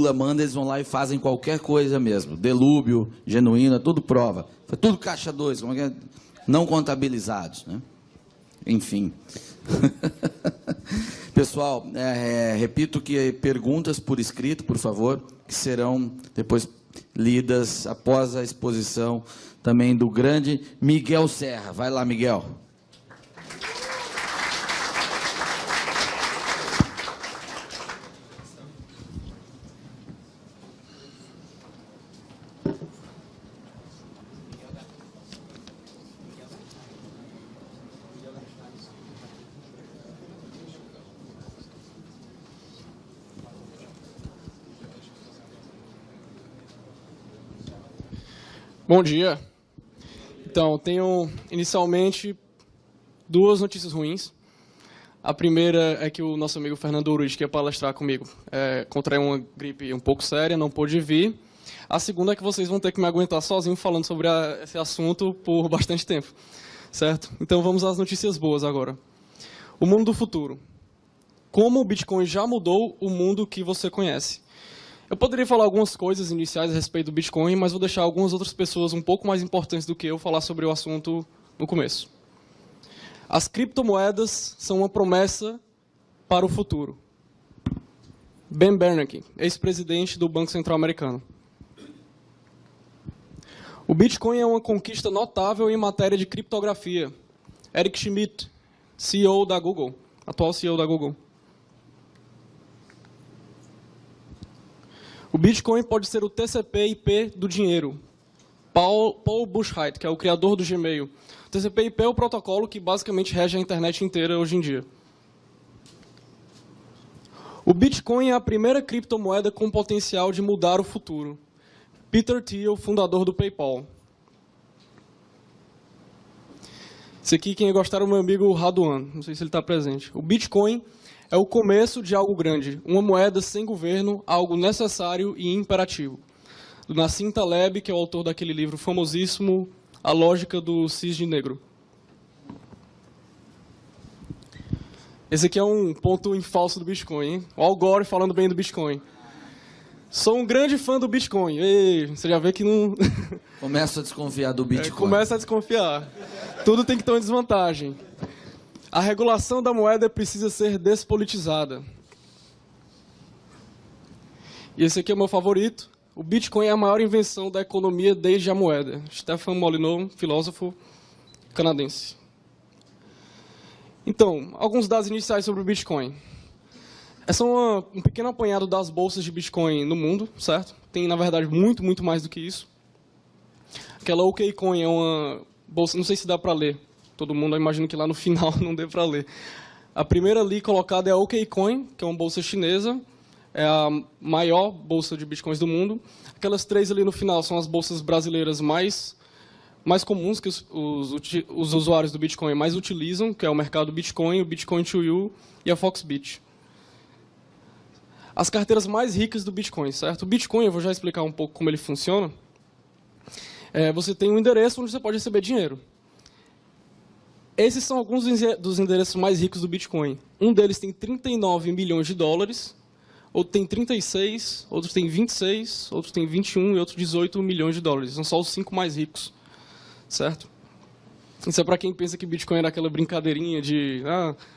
Lula manda, eles vão lá e fazem qualquer coisa mesmo. Delúbio, Genuína, tudo prova. Foi tudo caixa 2, como é que é? Não contabilizados, né? Enfim. Pessoal, repito que perguntas por escrito, por favor, que serão depois lidas após a exposição também do grande Miguel Serra. Vai lá, Miguel. Bom dia. Então, tenho inicialmente duas notícias ruins. A primeira é que o nosso amigo Fernando Urich, que ia palestrar comigo, contraiu uma gripe um pouco séria, não pôde vir. A segunda é que vocês vão ter que me aguentar sozinho falando sobre esse assunto por bastante tempo, certo? Então, vamos às notícias boas agora. O mundo do futuro. Como o Bitcoin já mudou o mundo que você conhece. Eu poderia falar algumas coisas iniciais a respeito do Bitcoin, mas vou deixar algumas outras pessoas um pouco mais importantes do que eu falar sobre o assunto no começo. As criptomoedas são uma promessa para o futuro. Ben Bernanke, ex-presidente do Banco Central Americano. O Bitcoin é uma conquista notável em matéria de criptografia. Eric Schmidt, CEO da Google, atual CEO da Google. O Bitcoin pode ser o TCP/IP do dinheiro. Paul Buchheit, que é o criador do Gmail. O TCP/IP é o protocolo que basicamente rege a internet inteira hoje em dia. O Bitcoin é a primeira criptomoeda com potencial de mudar o futuro. Peter Thiel, fundador do PayPal. Esse aqui, quem gostar, é o meu amigo Raduan. Não sei se ele está presente. O Bitcoin é o começo de algo grande, uma moeda sem governo, algo necessário e imperativo. Do Nassim Taleb, que é o autor daquele livro famosíssimo, A Lógica do Cisne Negro. Esse aqui é um ponto em falso do Bitcoin, hein? O Al Gore falando bem do Bitcoin. Sou um grande fã do Bitcoin. Ei, você já vê que não... Começa a desconfiar do Bitcoin. Começa a desconfiar. Tudo tem que ter uma desvantagem. A regulação da moeda precisa ser despolitizada. E esse aqui é o meu favorito. O Bitcoin é a maior invenção da economia desde a moeda. Stefan Molyneux, filósofo canadense. Então, alguns dados iniciais sobre o Bitcoin. Essa é um pequeno apanhado das bolsas de Bitcoin no mundo, certo? Tem, na verdade, muito, muito mais do que isso. Aquela OKCoin é uma bolsa, não sei se dá para ler. Todo mundo, eu imagino que lá no final não dê para ler. A primeira ali colocada é a OKCoin, que é uma bolsa chinesa. É a maior bolsa de bitcoins do mundo. Aquelas três ali no final são as bolsas brasileiras mais comuns que os usuários do Bitcoin mais utilizam, que é o mercado Bitcoin, o Bitcoin 2U e a Foxbit. As carteiras mais ricas do Bitcoin, certo? O Bitcoin, eu vou já explicar um pouco como ele funciona. Você tem um endereço onde você pode receber dinheiro. Esses são alguns dos endereços mais ricos do Bitcoin. Um deles tem 39 milhões de dólares, outro tem 36, outros tem 26, outros tem 21 e outros 18 milhões de dólares. São só os 5 mais ricos, certo? Isso é para quem pensa que Bitcoin era aquela brincadeirinha de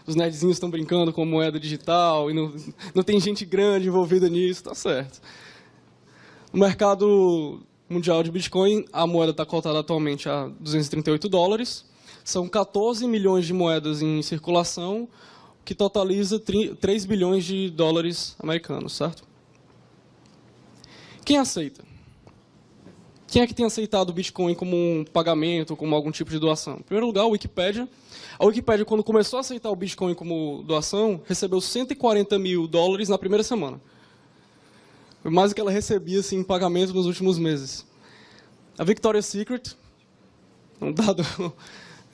os nerdzinhos estão brincando com moeda digital e não tem gente grande envolvida nisso, tá certo. No mercado mundial de Bitcoin, a moeda está cotada atualmente a 238 dólares. São 14 milhões de moedas em circulação, que totaliza 3 bilhões de dólares americanos, certo? Quem aceita? Quem é que tem aceitado o Bitcoin como um pagamento, como algum tipo de doação? Em primeiro lugar, a Wikipédia. A Wikipédia, quando começou a aceitar o Bitcoin como doação, recebeu 140 mil dólares na primeira semana. Foi mais do que ela recebia assim, em pagamento nos últimos meses. A Victoria's Secret, um dado...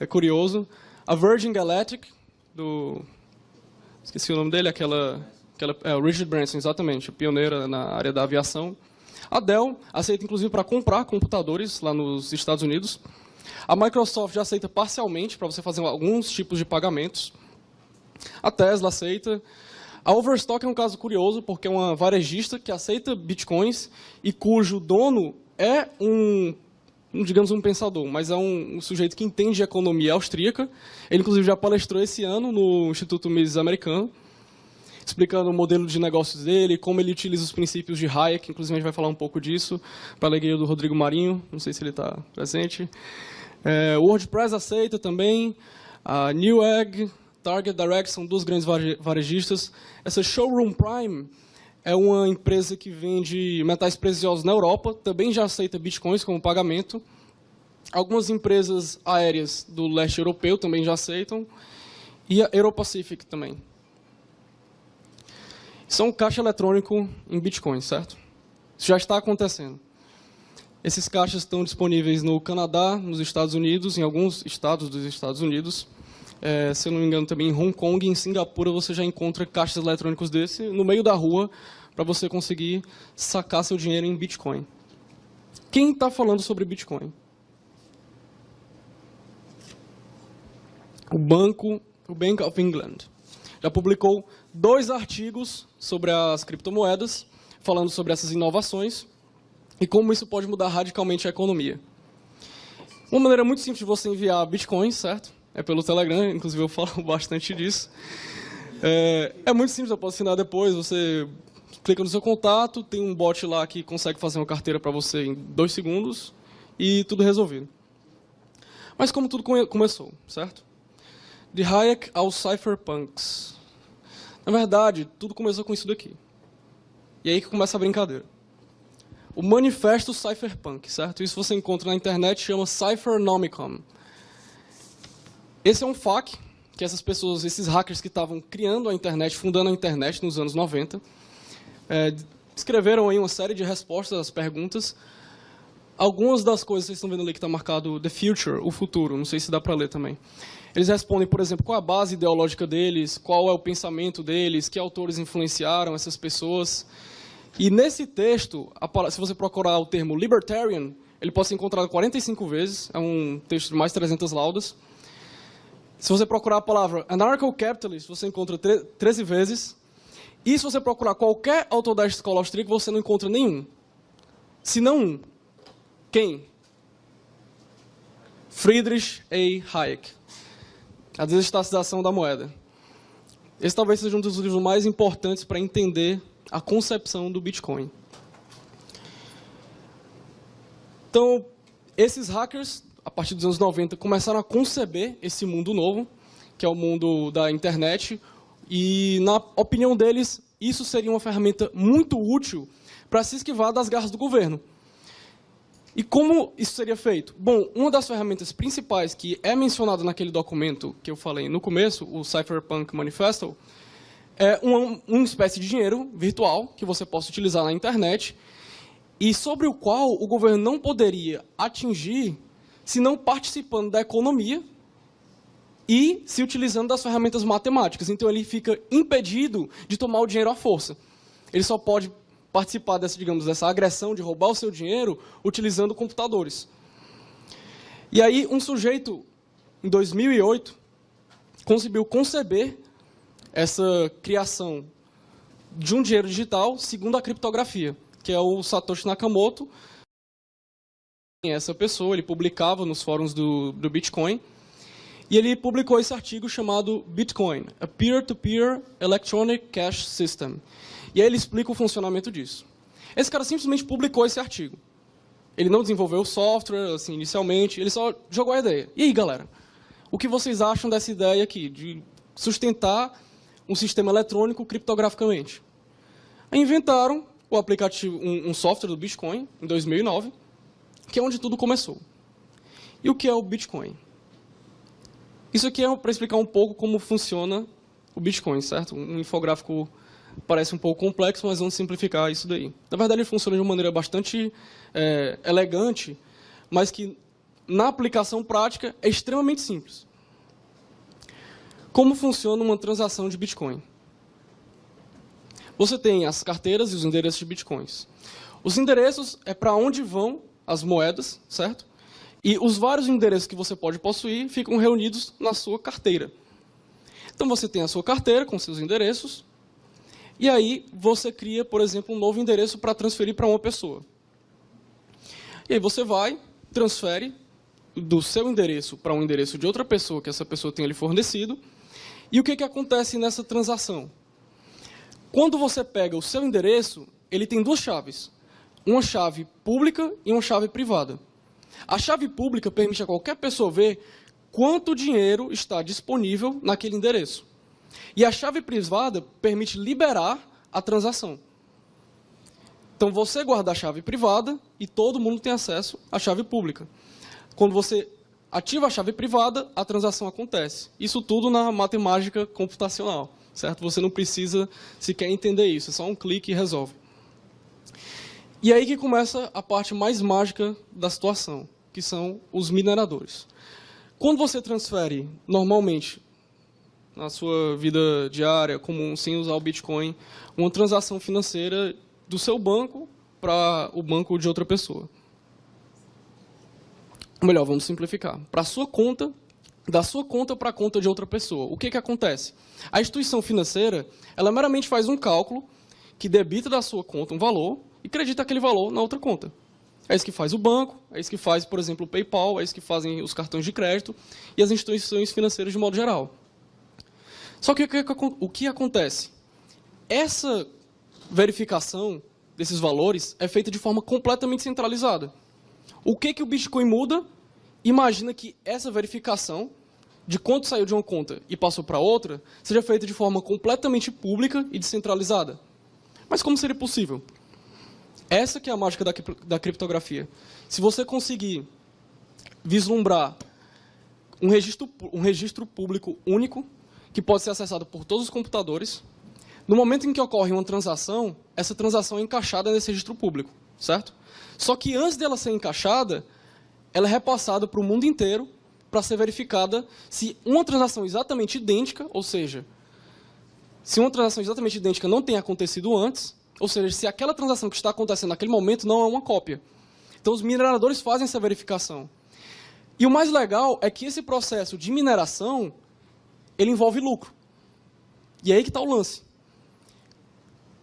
É curioso. A Virgin Galactic, esqueci o nome dele, o Richard Branson, exatamente, pioneira na área da aviação. A Dell aceita, inclusive, para comprar computadores lá nos Estados Unidos. A Microsoft já aceita parcialmente para você fazer alguns tipos de pagamentos. A Tesla aceita. A Overstock é um caso curioso, porque é uma varejista que aceita bitcoins e cujo dono é digamos, um pensador, mas é um sujeito que entende economia austríaca. Ele, inclusive, já palestrou esse ano no Instituto Mises americano, explicando o modelo de negócios dele, como ele utiliza os princípios de Hayek. Inclusive, a gente vai falar um pouco disso, para a alegria do Rodrigo Marinho, não sei se ele está presente. O WordPress aceita também, a Newegg, Target Direct são duas grandes varejistas. Essa Showroom Prime é uma empresa que vende metais preciosos na Europa, também já aceita bitcoins como pagamento. Algumas empresas aéreas do leste europeu também já aceitam, e a Aeropacific também. Isso é um caixa eletrônico em bitcoins, certo? Isso já está acontecendo. Esses caixas estão disponíveis no Canadá, nos Estados Unidos, em alguns estados dos Estados Unidos. Se eu não me engano, também em Hong Kong e em Singapura você já encontra caixas eletrônicos desse no meio da rua para você conseguir sacar seu dinheiro em Bitcoin. Quem está falando sobre Bitcoin? O Bank of England já publicou 2 artigos sobre as criptomoedas, falando sobre essas inovações e como isso pode mudar radicalmente a economia. Uma maneira muito simples de você enviar Bitcoins, certo? É pelo Telegram, inclusive eu falo bastante disso. É muito simples, eu posso assinar depois, você clica no seu contato, tem um bot lá que consegue fazer uma carteira para você em 2 segundos e tudo resolvido. Mas como tudo começou, certo? De Hayek aos cypherpunks. Na verdade, tudo começou com isso daqui. E aí que começa a brincadeira. O Manifesto Cypherpunk, certo? Isso você encontra na internet, chama Cyphernomicon. Esse é um FAQ que essas pessoas, esses hackers que estavam criando a internet, fundando a internet nos anos 90, escreveram aí uma série de respostas às perguntas. Algumas das coisas, vocês estão vendo ali que está marcado The Future, o futuro, não sei se dá para ler também. Eles respondem, por exemplo, qual é a base ideológica deles, qual é o pensamento deles, que autores influenciaram essas pessoas. E nesse texto, se você procurar o termo libertarian, ele pode ser encontrado 45 vezes, é um texto de mais de 300 laudas. Se você procurar a palavra anarcho-capitalist, você encontra 13 vezes. E se você procurar qualquer autor da escola austríaca, você não encontra nenhum. Se não um. Quem? Friedrich A. Hayek. A desestatização da moeda. Esse talvez seja um dos livros mais importantes para entender a concepção do Bitcoin. Então, esses hackers, a partir dos anos 90, começaram a conceber esse mundo novo, que é o mundo da internet, e, na opinião deles, isso seria uma ferramenta muito útil para se esquivar das garras do governo. E como isso seria feito? Bom, uma das ferramentas principais que é mencionada naquele documento que eu falei no começo, o Cypherpunk Manifesto, é uma espécie de dinheiro virtual que você possa utilizar na internet e sobre o qual o governo não poderia atingir se não participando da economia e se utilizando das ferramentas matemáticas. Então, ele fica impedido de tomar o dinheiro à força. Ele só pode participar dessa agressão de roubar o seu dinheiro utilizando computadores. E aí, um sujeito, em 2008, conseguiu conceber essa criação de um dinheiro digital segundo a criptografia, que é o Satoshi Nakamoto. Essa pessoa, ele publicava nos fóruns do Bitcoin, e ele publicou esse artigo chamado Bitcoin, a Peer-to-Peer Electronic Cash System. E aí ele explica o funcionamento disso. Esse cara simplesmente publicou esse artigo. Ele não desenvolveu o software, assim, inicialmente, ele só jogou a ideia. E aí, galera, o que vocês acham dessa ideia aqui, de sustentar um sistema eletrônico criptograficamente? Aí inventaram o aplicativo, um software do Bitcoin, em 2009, que é onde tudo começou. E o que é o Bitcoin? Isso aqui é para explicar um pouco como funciona o Bitcoin, certo? Um infográfico parece um pouco complexo, mas vamos simplificar isso daí. Na verdade, ele funciona de uma maneira bastante elegante, mas que, na aplicação prática, é extremamente simples. Como funciona uma transação de Bitcoin? Você tem as carteiras e os endereços de Bitcoins. Os endereços é para onde vão as moedas, certo? E os vários endereços que você pode possuir ficam reunidos na sua carteira. Então, você tem a sua carteira com seus endereços, E aí você cria, por exemplo, um novo endereço para transferir para uma pessoa. E aí você vai, transfere do seu endereço para um endereço de outra pessoa que essa pessoa tenha lhe fornecido. E o que acontece nessa transação? Quando você pega o seu endereço, ele tem duas chaves. Uma chave pública e uma chave privada. A chave pública permite a qualquer pessoa ver quanto dinheiro está disponível naquele endereço. E a chave privada permite liberar a transação. Então, você guarda a chave privada e todo mundo tem acesso à chave pública. Quando você ativa a chave privada, a transação acontece. Isso tudo na matemática computacional, certo? Você não precisa sequer entender isso, é só um clique e resolve. E aí que começa a parte mais mágica da situação, que são os mineradores. Quando você transfere, normalmente, na sua vida diária, comum, sem usar o Bitcoin, uma transação financeira do seu banco para o banco de outra pessoa. Melhor, vamos simplificar. Para a sua conta, da sua conta para a conta de outra pessoa. O que acontece? A instituição financeira, ela meramente faz um cálculo que debita da sua conta um valor e acredita aquele valor na outra conta. É isso que faz o banco, é isso que faz, por exemplo, o PayPal, é isso que fazem os cartões de crédito e as instituições financeiras de modo geral. Só que o que acontece? Essa verificação desses valores é feita de forma completamente centralizada. O que o Bitcoin muda? Imagina que essa verificação de quanto saiu de uma conta e passou para outra seja feita de forma completamente pública e descentralizada. Mas como seria possível? Essa que é a mágica da criptografia. Se você conseguir vislumbrar um registro público único, que pode ser acessado por todos os computadores, no momento em que ocorre uma transação, essa transação é encaixada nesse registro público, certo? Só que antes dela ser encaixada, ela é repassada para o mundo inteiro para ser verificada se uma transação exatamente idêntica, ou seja, se uma transação exatamente idêntica não tem acontecido antes, ou seja, se aquela transação que está acontecendo naquele momento não é uma cópia. Então, os mineradores fazem essa verificação. E o mais legal é que esse processo de mineração, ele envolve lucro. E é aí que está o lance.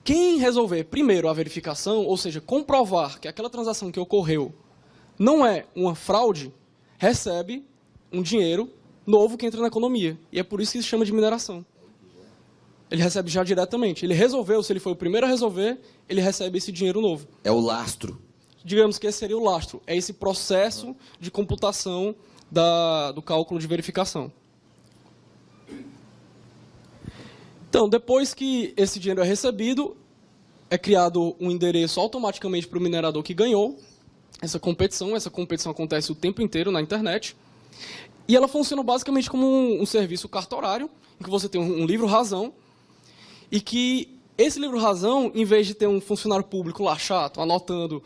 Quem resolver primeiro a verificação, ou seja, comprovar que aquela transação que ocorreu não é uma fraude, recebe um dinheiro novo que entra na economia. E é por isso que se chama de mineração. Ele recebe já diretamente. Ele resolveu, se ele foi o primeiro a resolver, ele recebe esse dinheiro novo. É o lastro. Digamos que esse seria o lastro. É esse processo de computação do cálculo de verificação. Então, depois que esse dinheiro é recebido, é criado um endereço automaticamente para o minerador que ganhou essa competição. Essa competição acontece o tempo inteiro na internet. E ela funciona basicamente como um serviço cartorário, em que você tem um livro-razão, e que esse livro-razão, em vez de ter um funcionário público lá chato, anotando,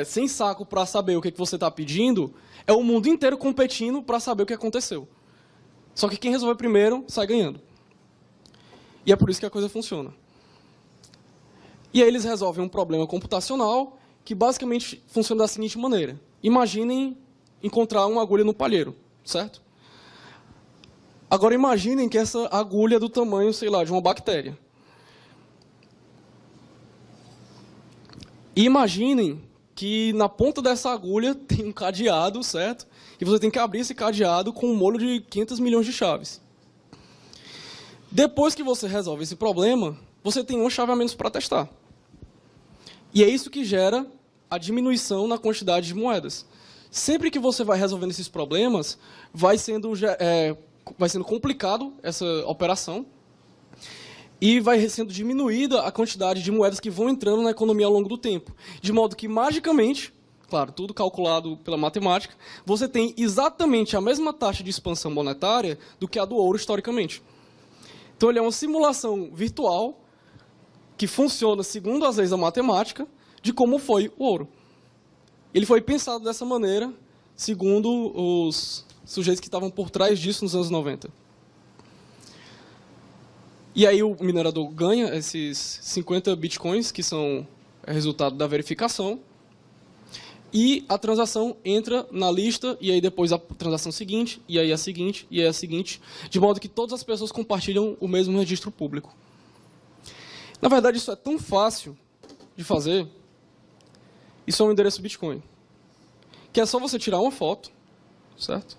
sem saco para saber o que você está pedindo, é o mundo inteiro competindo para saber o que aconteceu. Só que quem resolver primeiro sai ganhando. E é por isso que a coisa funciona. E aí eles resolvem um problema computacional que basicamente funciona da seguinte maneira. Imaginem encontrar uma agulha no palheiro, certo? Agora imaginem que essa agulha é do tamanho, sei lá, de uma bactéria. E imaginem que na ponta dessa agulha tem um cadeado, certo? E você tem que abrir esse cadeado com um molho de 500 milhões de chaves. Depois que você resolve esse problema, você tem uma chave a menos para testar. E é isso que gera a diminuição na quantidade de moedas. Sempre que você vai resolvendo esses problemas, vai sendo complicado essa operação e vai sendo diminuída a quantidade de moedas que vão entrando na economia ao longo do tempo. De modo que, magicamente, claro, tudo calculado pela matemática, você tem exatamente a mesma taxa de expansão monetária do que a do ouro historicamente. Então, ele é uma simulação virtual que funciona segundo as leis da matemática de como foi o ouro. Ele foi pensado dessa maneira, segundo os sujeitos que estavam por trás disso nos anos 90. E aí o minerador ganha esses 50 bitcoins, que são resultado da verificação, e a transação entra na lista, e aí depois a transação seguinte, e aí a seguinte, e aí a seguinte, de modo que todas as pessoas compartilham o mesmo registro público. Na verdade, isso é tão fácil de fazer. Isso é um endereço Bitcoin. Que é só você tirar uma foto, certo?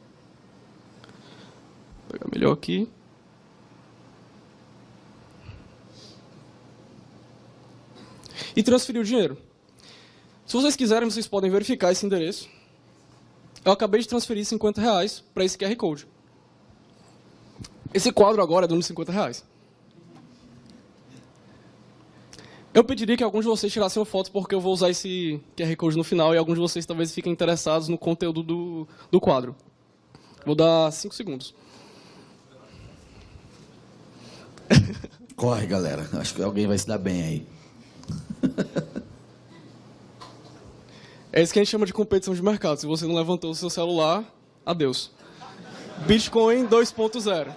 Vou pegar melhor aqui. E transferir o dinheiro. Se vocês quiserem, vocês podem verificar esse endereço. Eu acabei de transferir R$50 para esse QR Code. Esse quadro agora é de uns R$50. Eu pediria que alguns de vocês tirassem uma foto, porque eu vou usar esse QR Code no final e alguns de vocês talvez fiquem interessados no conteúdo do quadro. Vou dar 5 segundos. Corre, galera. Acho que alguém vai se dar bem aí. É isso que a gente chama de competição de mercado. Se você não levantou o seu celular, adeus. Bitcoin 2.0.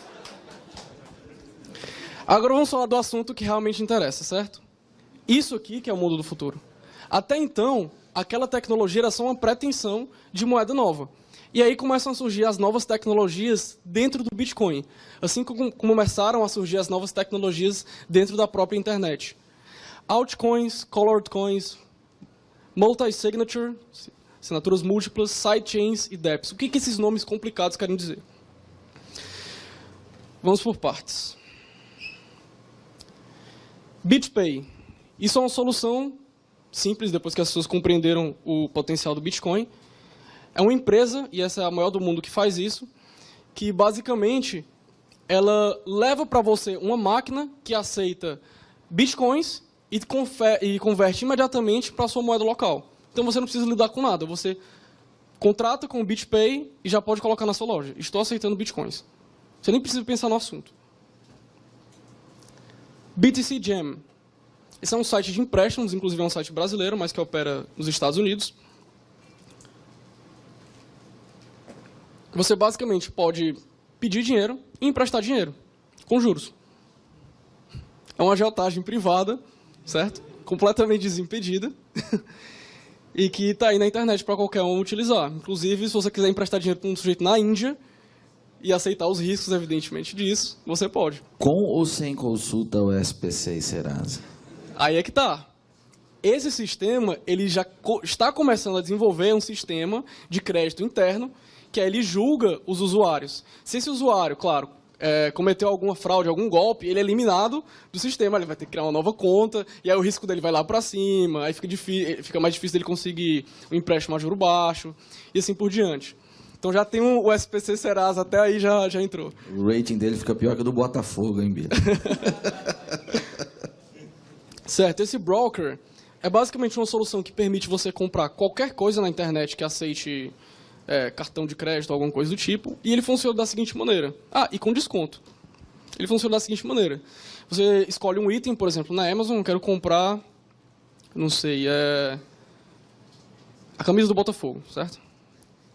Agora vamos falar do assunto que realmente interessa, certo? Isso aqui que é o mundo do futuro. Até então, aquela tecnologia era só uma pretensão de moeda nova. E aí começam a surgir as novas tecnologias dentro do Bitcoin. Assim como começaram a surgir as novas tecnologias dentro da própria internet. Altcoins, colored coins, multi-signature, assinaturas múltiplas, sidechains e dApps. O que esses nomes complicados querem dizer? Vamos por partes. BitPay. Isso é uma solução simples, depois que as pessoas compreenderam o potencial do Bitcoin. É uma empresa, e essa é a maior do mundo que faz isso, que basicamente ela leva para você uma máquina que aceita Bitcoins e converte imediatamente para a sua moeda local. Então você não precisa lidar com nada, você contrata com o BitPay e já pode colocar na sua loja. Estou aceitando Bitcoins. Você nem precisa pensar no assunto. BTC Jam. Esse é um site de empréstimos, inclusive é um site brasileiro, mas que opera nos Estados Unidos. Você basicamente pode pedir dinheiro e emprestar dinheiro, com juros. É uma agiotagem privada, certo? Completamente desimpedida. E que está aí na internet para qualquer um utilizar. Inclusive, se você quiser emprestar dinheiro para um sujeito na Índia e aceitar os riscos, evidentemente, disso, você pode. Com ou sem consulta ao SPC e Serasa? Aí é que tá. Esse sistema, ele já está começando a desenvolver um sistema de crédito interno, que aí ele julga os usuários. Se esse usuário, claro, cometeu alguma fraude, algum golpe, ele é eliminado do sistema, ele vai ter que criar uma nova conta, e aí o risco dele vai lá para cima, aí fica mais difícil dele conseguir um empréstimo a juro baixo, e assim por diante. Então já tem o SPC Serasa, até aí já entrou. O rating dele fica pior que o do Botafogo, hein, Bia? Certo, esse broker é basicamente uma solução que permite você comprar qualquer coisa na internet que aceite cartão de crédito, alguma coisa do tipo, e ele funciona da seguinte maneira. Ah, e com desconto. Ele funciona da seguinte maneira. Você escolhe um item, por exemplo, na Amazon, quero comprar, não sei, a camisa do Botafogo, certo?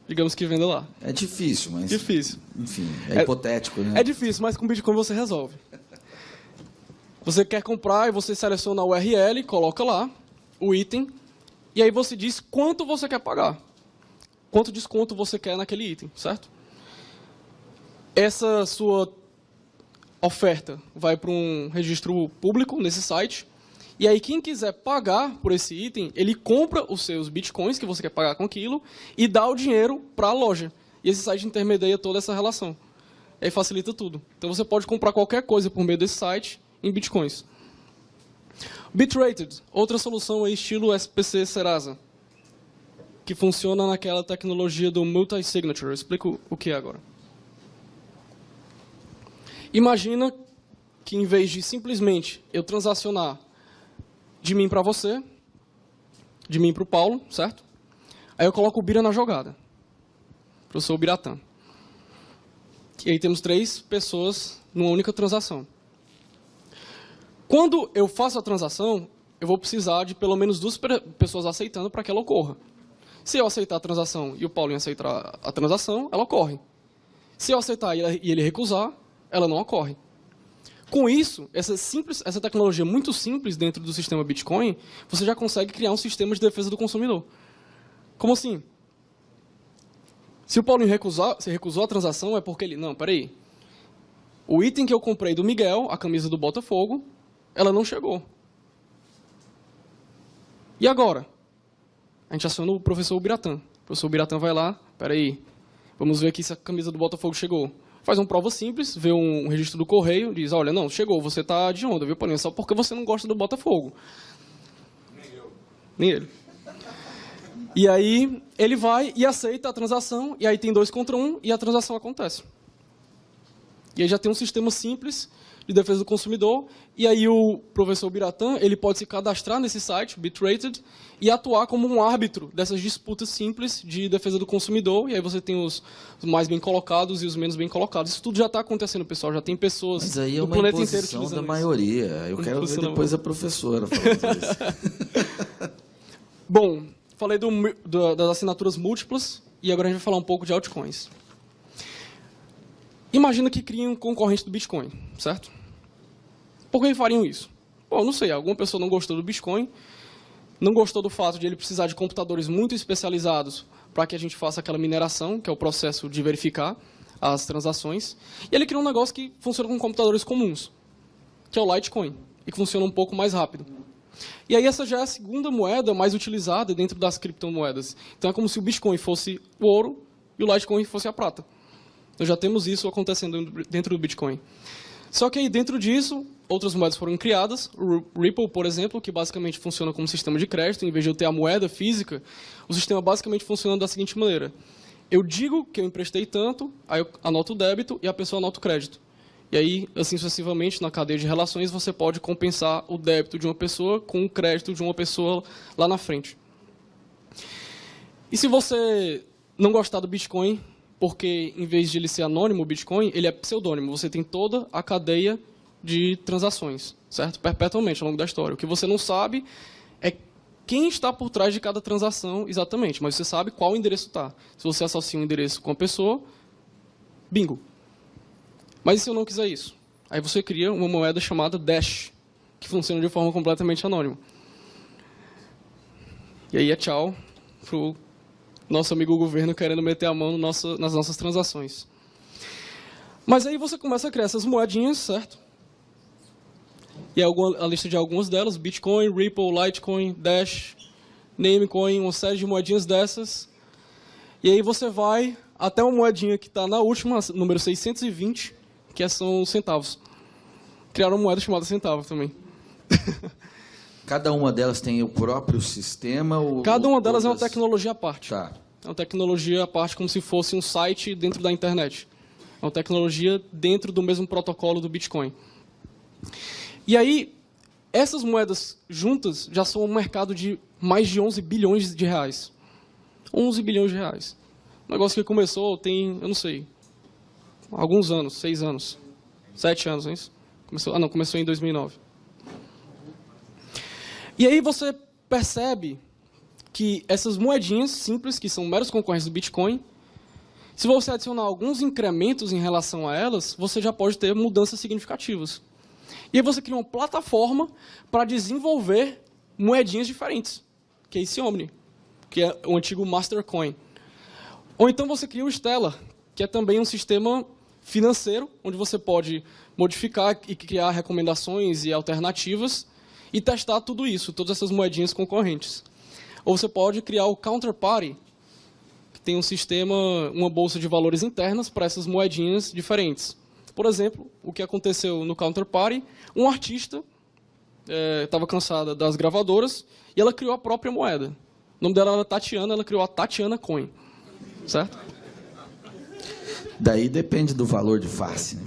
Digamos que venda lá. É difícil, mas... Difícil. Enfim, é hipotético, né? É difícil, mas com Bitcoin você resolve. Você quer comprar e você seleciona a URL, coloca lá o item, e aí você diz quanto você quer pagar. Quanto desconto você quer naquele item, certo? Essa sua oferta vai para um registro público nesse site, e aí quem quiser pagar por esse item, ele compra os seus bitcoins que você quer pagar com aquilo e dá o dinheiro para a loja. E esse site intermedia toda essa relação. E aí facilita tudo. Então você pode comprar qualquer coisa por meio desse site em bitcoins. Bitrated, outra solução aí estilo SPC Serasa, que funciona naquela tecnologia do multi-signature. Eu explico o que é agora. Imagina que em vez de simplesmente eu transacionar de mim para você, de mim para o Paulo, certo? Aí eu coloco o Bira na jogada. Eu sou o Biratã. E aí temos 3 pessoas numa única transação. Quando eu faço a transação, eu vou precisar de pelo menos 2 pessoas aceitando para que ela ocorra. Se eu aceitar a transação e o Paulinho aceitar a transação, ela ocorre. Se eu aceitar e ele recusar, ela não ocorre. Com isso, essa tecnologia muito simples dentro do sistema Bitcoin, você já consegue criar um sistema de defesa do consumidor. Como assim? Se o Paulinho recusou a transação, é porque ele... Não, peraí. O item que eu comprei do Miguel, a camisa do Botafogo, ela não chegou. E agora? A gente aciona o professor Ubiratã. O professor Ubiratã vai lá, peraí, vamos ver aqui se a camisa do Botafogo chegou. Faz uma prova simples, vê um registro do correio, diz, olha, não, chegou, você tá de onda, viu, Paulinho? Só porque você não gosta do Botafogo. Nem eu. Nem ele. E aí, ele vai e aceita a transação, e aí tem 2 contra 1, e a transação acontece. E aí já tem um sistema simples de defesa do consumidor, e aí o professor Biratã, ele pode se cadastrar nesse site, Bitrated, e atuar como um árbitro dessas disputas simples de defesa do consumidor, e aí você tem os mais bem colocados e os menos bem colocados. Isso tudo já está acontecendo, pessoal, já tem pessoas do planeta inteiro utilizando isso. Mas aí é uma imposição da maioria. Eu quero ver depois a professora falando isso. Bom, falei das assinaturas múltiplas, e agora a gente vai falar um pouco de altcoins. Imagina que criem um concorrente do Bitcoin, certo? Por que fariam isso? Bom, não sei, alguma pessoa não gostou do Bitcoin, não gostou do fato de ele precisar de computadores muito especializados para que a gente faça aquela mineração, que é o processo de verificar as transações, e ele criou um negócio que funciona com computadores comuns, que é o Litecoin, e que funciona um pouco mais rápido. E aí essa já é a segunda moeda mais utilizada dentro das criptomoedas. Então é como se o Bitcoin fosse o ouro e o Litecoin fosse a prata. Nós já temos isso acontecendo dentro do Bitcoin. Só que aí dentro disso, outras moedas foram criadas. O Ripple, por exemplo, que basicamente funciona como sistema de crédito. Em vez de eu ter a moeda física, o sistema basicamente funciona da seguinte maneira. Eu digo que eu emprestei tanto, aí eu anoto o débito e a pessoa anota o crédito. E aí, assim sucessivamente, na cadeia de relações, você pode compensar o débito de uma pessoa com o crédito de uma pessoa lá na frente. E se você não gostar do Bitcoin, porque em vez de ele ser anônimo, o Bitcoin, ele é pseudônimo. Você tem toda a cadeia de transações, certo? Perpetuamente, ao longo da história. O que você não sabe é quem está por trás de cada transação exatamente, mas você sabe qual endereço está. Se você associa um endereço com a pessoa, bingo. Mas e se eu não quiser isso? Aí você cria uma moeda chamada Dash, que funciona de forma completamente anônima. E aí é tchau pro nosso amigo governo querendo meter a mão nas nossas transações. Mas aí você começa a criar essas moedinhas, certo? E a lista de algumas delas, Bitcoin, Ripple, Litecoin, Dash, Namecoin, uma série de moedinhas dessas. E aí você vai até uma moedinha que está na última, número 620, que são centavos. Criaram uma moeda chamada centavo também. Cada uma delas tem o próprio sistema? Cada uma delas é uma tecnologia à parte. Tá. É uma tecnologia à parte, como se fosse um site dentro da internet. É uma tecnologia dentro do mesmo protocolo do Bitcoin. E aí, essas moedas juntas já são um mercado de mais de 11 bilhões de reais. 11 bilhões de reais. Um negócio que começou tem, eu não sei, alguns anos, 6 anos, 7 anos, não é isso? Começou em 2009. E aí você percebe que essas moedinhas simples, que são meros concorrentes do Bitcoin, se você adicionar alguns incrementos em relação a elas, você já pode ter mudanças significativas. E aí você cria uma plataforma para desenvolver moedinhas diferentes, que é esse Omni, que é o antigo Mastercoin. Ou então você cria o Stellar, que é também um sistema financeiro, onde você pode modificar e criar recomendações e alternativas e testar tudo isso, todas essas moedinhas concorrentes. Ou você pode criar o Counterparty, que tem um sistema, uma bolsa de valores internas para essas moedinhas diferentes. Por exemplo, o que aconteceu no Counterparty, um artista estava cansada das gravadoras e ela criou a própria moeda. O nome dela era Tatiana, ela criou a Tatiana Coin. Certo? Daí depende do valor de face, né?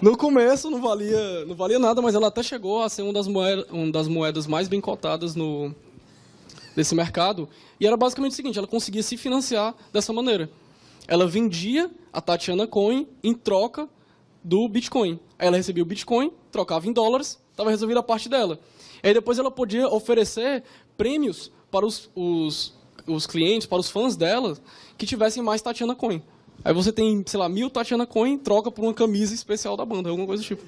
No começo não valia nada, mas ela até chegou a ser uma das moedas mais bem cotadas desse mercado. E era basicamente o seguinte, ela conseguia se financiar dessa maneira. Ela vendia a Tatiana Coin em troca do Bitcoin. Aí ela recebia o Bitcoin, trocava em dólares, estava resolvida a parte dela. Aí depois ela podia oferecer prêmios para os clientes, para os fãs dela, que tivessem mais Tatiana Coin. Aí você tem, sei lá, 1000 Tatiana Coin, troca por uma camisa especial da banda, alguma coisa do tipo.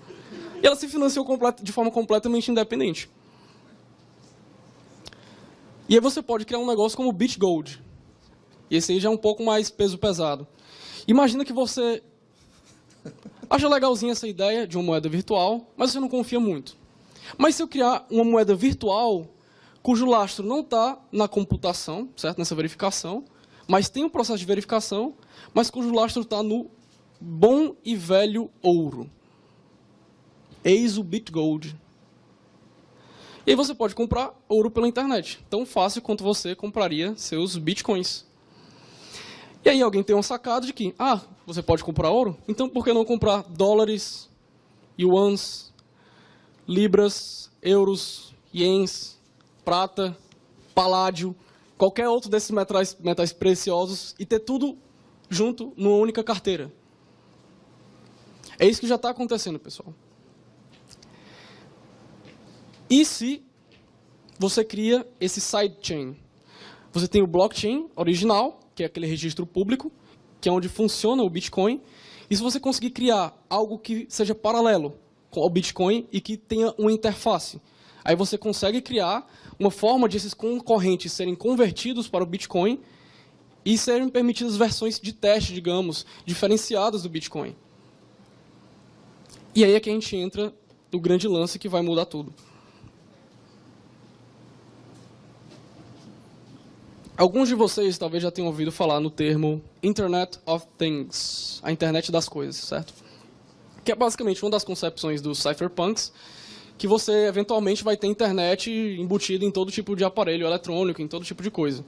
E ela se financiou de forma completamente independente. E aí você pode criar um negócio como o BitGold. E esse aí já é um pouco mais peso pesado. Imagina que você acha legalzinha essa ideia de uma moeda virtual, mas você não confia muito. Mas se eu criar uma moeda virtual, cujo lastro não está na computação, certo? Nessa verificação, mas tem um processo de verificação, mas cujo lastro está no bom e velho ouro. Eis o BitGold. E aí você pode comprar ouro pela internet, tão fácil quanto você compraria seus bitcoins. E aí alguém tem uma sacada de que, você pode comprar ouro? Então por que não comprar dólares, yuans, libras, euros, ienes, prata, paládio, qualquer outro desses metais preciosos e ter tudo junto numa única carteira? É isso que já está acontecendo, pessoal. E se você cria esse sidechain? Você tem o blockchain original, que é aquele registro público, que é onde funciona o Bitcoin. E se você conseguir criar algo que seja paralelo ao Bitcoin e que tenha uma interface, aí você consegue criar uma forma de esses concorrentes serem convertidos para o Bitcoin e serem permitidas versões de teste, digamos, diferenciadas do Bitcoin. E aí é que a gente entra no grande lance que vai mudar tudo. Alguns de vocês talvez já tenham ouvido falar no termo Internet of Things, a internet das coisas, certo? Que é basicamente uma das concepções dos cypherpunks, que você eventualmente vai ter internet embutida em todo tipo de aparelho eletrônico, em todo tipo de coisa.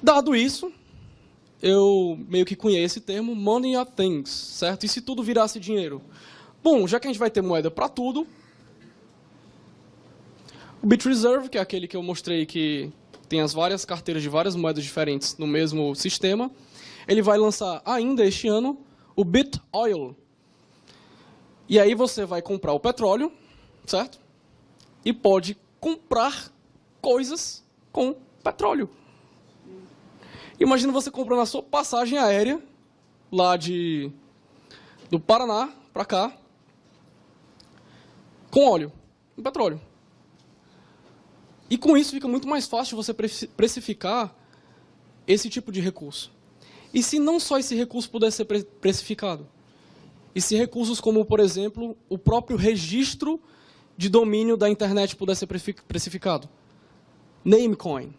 Dado isso, eu meio que cunhei esse termo Money of Things, certo? E se tudo virasse dinheiro? Bom, já que a gente vai ter moeda para tudo, o BitReserve, que é aquele que eu mostrei que tem as várias carteiras de várias moedas diferentes no mesmo sistema, ele vai lançar ainda este ano o BitOil. E aí você vai comprar o petróleo, certo? E pode comprar coisas com petróleo. Imagina você comprando a sua passagem aérea, lá do Paraná para cá, com óleo, com petróleo. E com isso fica muito mais fácil você precificar esse tipo de recurso. E se não só esse recurso puder ser precificado? E se recursos como, por exemplo, o próprio registro de domínio da internet puder ser precificado? Namecoin.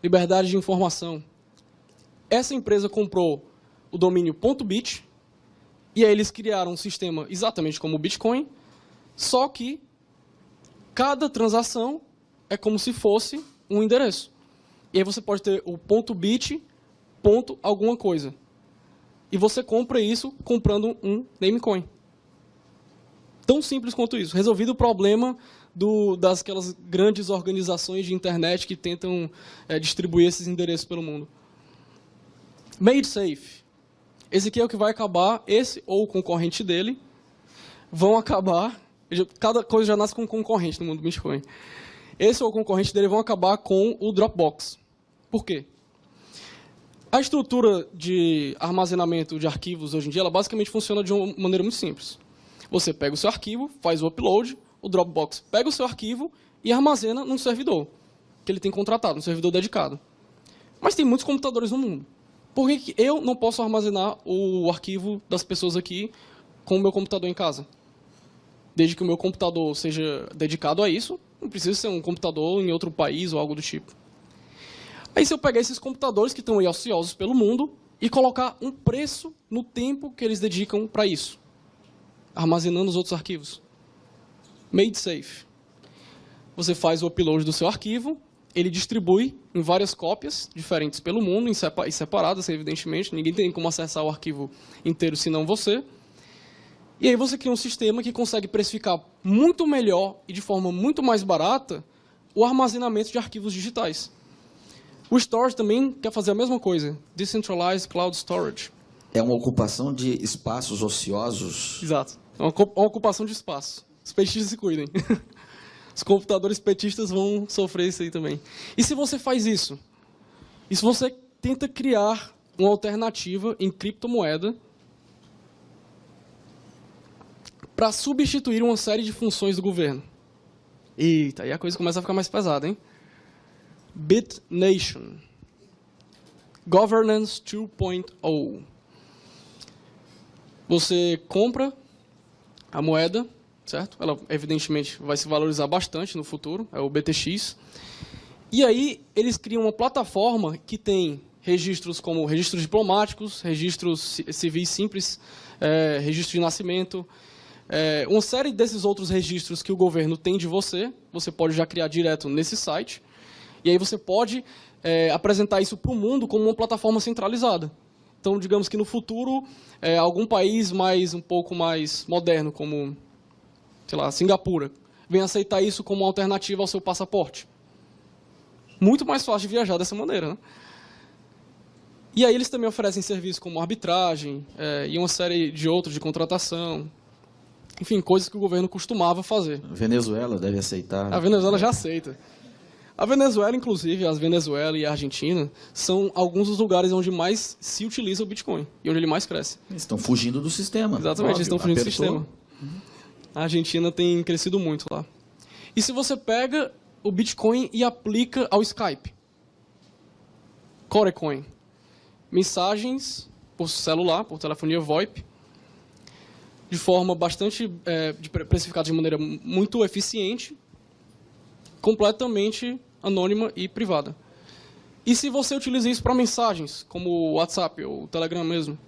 Liberdade de informação. Essa empresa comprou o domínio .bit, e aí eles criaram um sistema exatamente como o Bitcoin, só que cada transação é como se fosse um endereço. E aí você pode ter o .bit, alguma coisa. E você compra isso comprando um Namecoin. Tão simples quanto isso. Resolvido o problema daquelas grandes organizações de internet que tentam distribuir esses endereços pelo mundo. Made Safe. Esse aqui é o que vai acabar, esse ou o concorrente dele, vão acabar, cada coisa já nasce com um concorrente no mundo do Bitcoin. Esse ou o concorrente dele vão acabar com o Dropbox. Por quê? A estrutura de armazenamento de arquivos hoje em dia, ela basicamente funciona de uma maneira muito simples. Você pega o seu arquivo, faz o upload, o Dropbox pega o seu arquivo e armazena num servidor, que ele tem contratado, um servidor dedicado. Mas tem muitos computadores no mundo. Por que eu não posso armazenar o arquivo das pessoas aqui com o meu computador em casa? Desde que o meu computador seja dedicado a isso, não precisa ser um computador em outro país ou algo do tipo. Aí se eu pegar esses computadores que estão aí ociosos pelo mundo e colocar um preço no tempo que eles dedicam para isso, armazenando os outros arquivos. Made Safe. Você faz o upload do seu arquivo, ele distribui em várias cópias diferentes pelo mundo, e separadas, evidentemente. Ninguém tem como acessar o arquivo inteiro senão você. E aí você cria um sistema que consegue precificar muito melhor e de forma muito mais barata o armazenamento de arquivos digitais. O Storage também quer fazer a mesma coisa. Decentralized Cloud Storage. É uma ocupação de espaços ociosos? Exato. É uma ocupação de espaço. Os petistas se cuidem. Os computadores petistas vão sofrer isso aí também. E se você faz isso? E se você tenta criar uma alternativa em criptomoeda para substituir uma série de funções do governo? Eita, aí a coisa começa a ficar mais pesada, hein? BitNation. Governance 2.0. Você compra a moeda, certo? Ela, evidentemente, vai se valorizar bastante no futuro, é o BTX. E aí, eles criam uma plataforma que tem registros como registros diplomáticos, registros civis simples, registro de nascimento, uma série desses outros registros que o governo tem de você, você pode já criar direto nesse site, e aí você pode apresentar isso para o mundo como uma plataforma centralizada. Então, digamos que no futuro, algum país um pouco mais moderno, como, sei lá, Singapura, vem aceitar isso como uma alternativa ao seu passaporte. Muito mais fácil de viajar dessa maneira, né? E aí eles também oferecem serviços como arbitragem e uma série de outros de contratação. Enfim, coisas que o governo costumava fazer. A Venezuela deve aceitar. A Venezuela já aceita. A Venezuela, inclusive, a Venezuela e a Argentina, são alguns dos lugares onde mais se utiliza o Bitcoin e onde ele mais cresce. Eles estão fugindo do sistema. Exatamente, eles estão fugindo do Apertou. sistema. A Argentina tem crescido muito lá. E se você pega o Bitcoin e aplica ao Skype? Corecoin. Mensagens por celular, por telefonia VoIP, de forma bastante precificada de maneira muito eficiente, completamente anônima e privada. E se você utiliza isso para mensagens, como o WhatsApp ou o Telegram mesmo?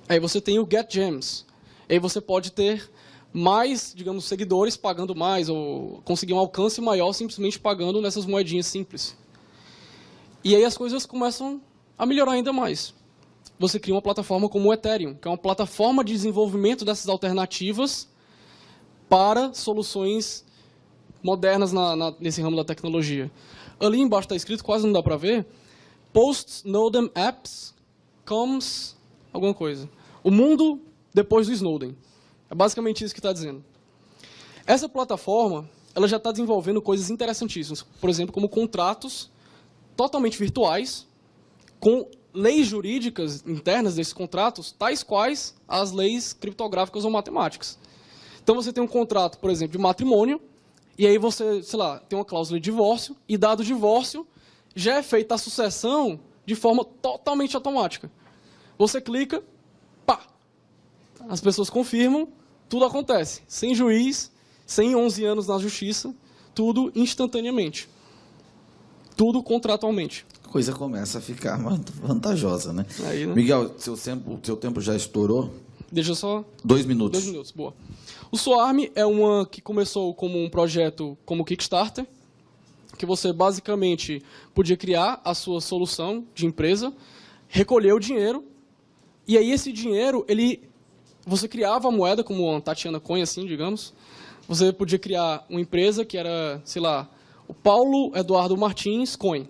Aí você tem o GetGems. Aí você pode ter mais, digamos, seguidores pagando mais, ou conseguir um alcance maior simplesmente pagando nessas moedinhas simples. E aí as coisas começam a melhorar ainda mais. Você cria uma plataforma como o Ethereum, que é uma plataforma de desenvolvimento dessas alternativas para soluções modernas nesse ramo da tecnologia. Ali embaixo está escrito, quase não dá para ver, Post-Snowden Apps comes alguma coisa. O mundo depois do Snowden. É basicamente isso que está dizendo. Essa plataforma ela já está desenvolvendo coisas interessantíssimas. Por exemplo, como contratos totalmente virtuais, com leis jurídicas internas desses contratos, tais quais as leis criptográficas ou matemáticas. Então, você tem um contrato, por exemplo, de matrimônio, e aí você, sei lá, tem uma cláusula de divórcio, e dado o divórcio, já é feita a sucessão de forma totalmente automática. Você clica, pá! As pessoas confirmam, tudo acontece. Sem juiz, sem 11 anos na justiça, tudo instantaneamente. Tudo contratualmente. A coisa começa a ficar vantajosa, né? Aí, né? Miguel, seu tempo já estourou? Deixa eu só... 2 minutos. 2 minutos, boa. O Swarm é uma que começou como um projeto como Kickstarter, que você basicamente podia criar a sua solução de empresa, recolher o dinheiro, e aí esse dinheiro, você criava a moeda como uma Tatiana Coin, assim, digamos. Você podia criar uma empresa que era, sei lá, o Paulo Eduardo Martins Coin.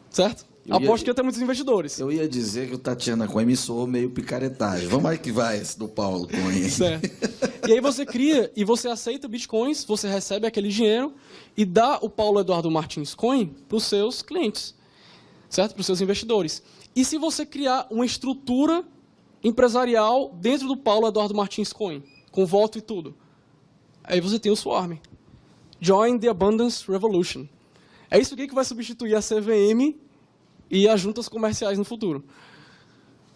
Certo? Aposto que ia ter muitos investidores. Eu ia dizer que o Tatiana Coin me soou meio picaretagem. Vamos aí que vai esse do Paulo Coin. Certo. E aí você cria e você aceita bitcoins, você recebe aquele dinheiro e dá o Paulo Eduardo Martins Coin para os seus clientes, certo? Para os seus investidores. E se você criar uma estrutura empresarial dentro do Paulo Eduardo Martins Coin, com voto e tudo, aí você tem o Swarm. Join the Abundance Revolution. É isso aqui que vai substituir a CVM e as juntas comerciais no futuro.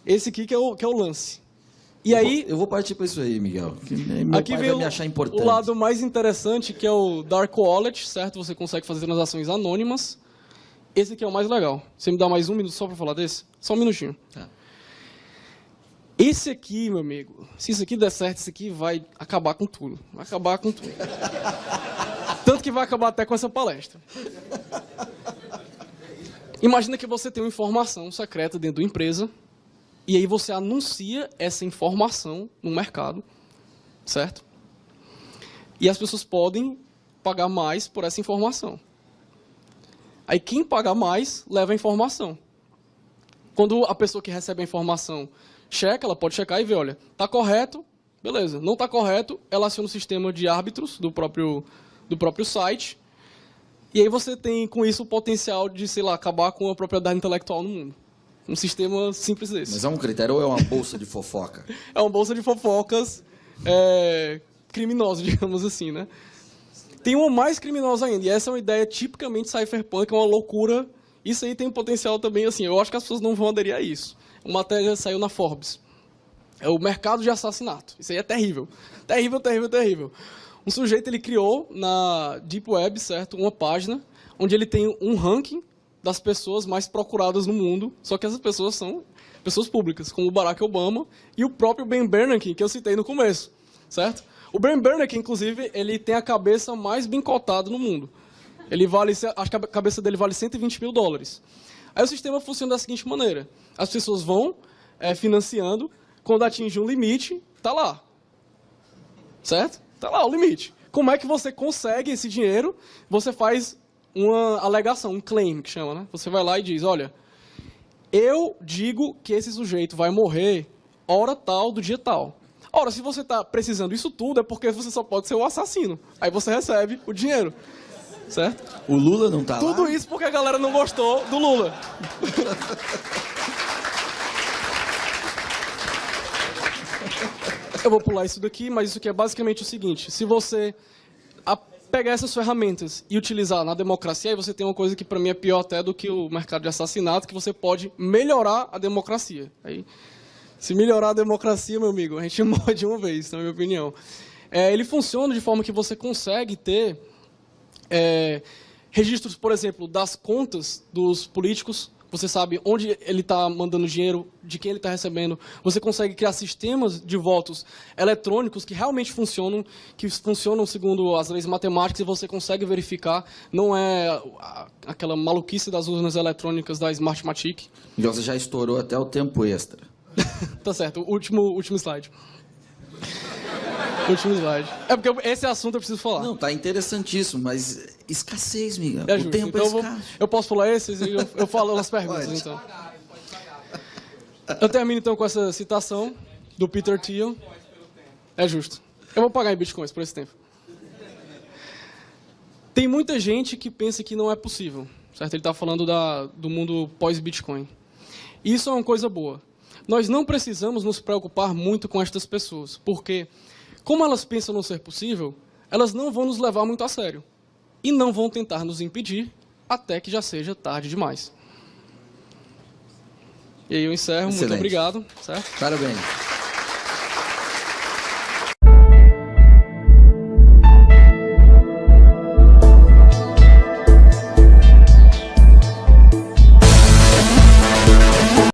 Esse aqui que é o lance. E Eu vou partir para isso aí, Miguel. Que meu aqui pai vem vai me achar importante. o lado mais interessante, que é o Dark Wallet, certo? Você consegue fazer transações anônimas. Esse aqui é o mais legal. Você me dá mais 1 minuto só para falar desse? Só um minutinho. Tá. Esse aqui, meu amigo, se isso aqui der certo, esse aqui vai acabar com tudo. Vai acabar com tudo. Tanto que vai acabar até com essa palestra. Imagina que você tem uma informação secreta dentro da empresa e aí você anuncia essa informação no mercado, certo? E as pessoas podem pagar mais por essa informação. Aí quem pagar mais leva a informação. Quando a pessoa que recebe a informação checa, ela pode checar e ver, olha, está correto, beleza. Não está correto, ela aciona o sistema de árbitros do próprio site. E aí você tem, com isso, o potencial de, sei lá, acabar com a propriedade intelectual no mundo. Um sistema simples desse. Mas é um critério ou é uma bolsa de fofoca? É uma bolsa de fofocas criminosa, digamos assim, né? Tem uma mais criminosa ainda, e essa é uma ideia tipicamente cypherpunk, é uma loucura. Isso aí tem potencial também, assim, eu acho que as pessoas não vão aderir a isso. Uma matéria saiu na Forbes. é o mercado de assassinato. Isso aí é terrível. Terrível, terrível, terrível. Um sujeito, ele criou na Deep Web, certo? Uma página onde ele tem um ranking das pessoas mais procuradas no mundo, só que essas pessoas são pessoas públicas, como o Barack Obama e o próprio Ben Bernanke, que eu citei no começo, certo? O Ben Bernanke, inclusive, ele tem a cabeça mais bem cotada no mundo. Ele vale, acho que a cabeça dele vale 120 mil dólares. Aí o sistema funciona da seguinte maneira. As pessoas vão financiando, quando atinge um limite, tá lá. Certo? Tá lá o limite. Como é que você consegue esse dinheiro? Você faz uma alegação, um claim, que chama, né? Você vai lá e diz, olha, eu digo que esse sujeito vai morrer hora tal do dia tal. Ora, se você está precisando disso tudo, é porque você só pode ser o assassino. Aí você recebe o dinheiro. Certo? O Lula não tá lá? Tudo isso porque a galera não gostou do Lula. Eu vou pular isso daqui, mas isso aqui é basicamente o seguinte. Se você pegar essas ferramentas e utilizar na democracia, aí você tem uma coisa que para mim é pior até do que o mercado de assassinato, que você pode melhorar a democracia. Aí, se melhorar a democracia, meu amigo, a gente morre de uma vez, na minha opinião. Ele funciona de forma que você consegue ter registros, por exemplo, das contas dos políticos. Você sabe onde ele está mandando dinheiro, de quem ele está recebendo. Você consegue criar sistemas de votos eletrônicos que realmente funcionam, segundo as leis matemáticas, e você consegue verificar. Não é aquela maluquice das urnas eletrônicas da Smartmatic. E você já estourou até o tempo extra. Tá certo, último slide. Último slide. É porque esse assunto eu preciso falar. Não, tá interessantíssimo, mas escassez, Miguel. É justo. O tempo Então é escasso. eu posso pular esses e eu falo as perguntas, Pode. então. Eu termino, então, com essa citação do Peter Thiel. É justo. Eu vou pagar em bitcoins por esse tempo. Tem muita gente que pensa que não é possível, certo? Ele está falando do mundo pós-Bitcoin. Isso é uma coisa boa. Nós não precisamos nos preocupar muito com estas pessoas, porque, como elas pensam não ser possível, elas não vão nos levar muito a sério. E não vão tentar nos impedir até que já seja tarde demais. E aí eu encerro. Excelente. Muito obrigado. Certo? Parabéns.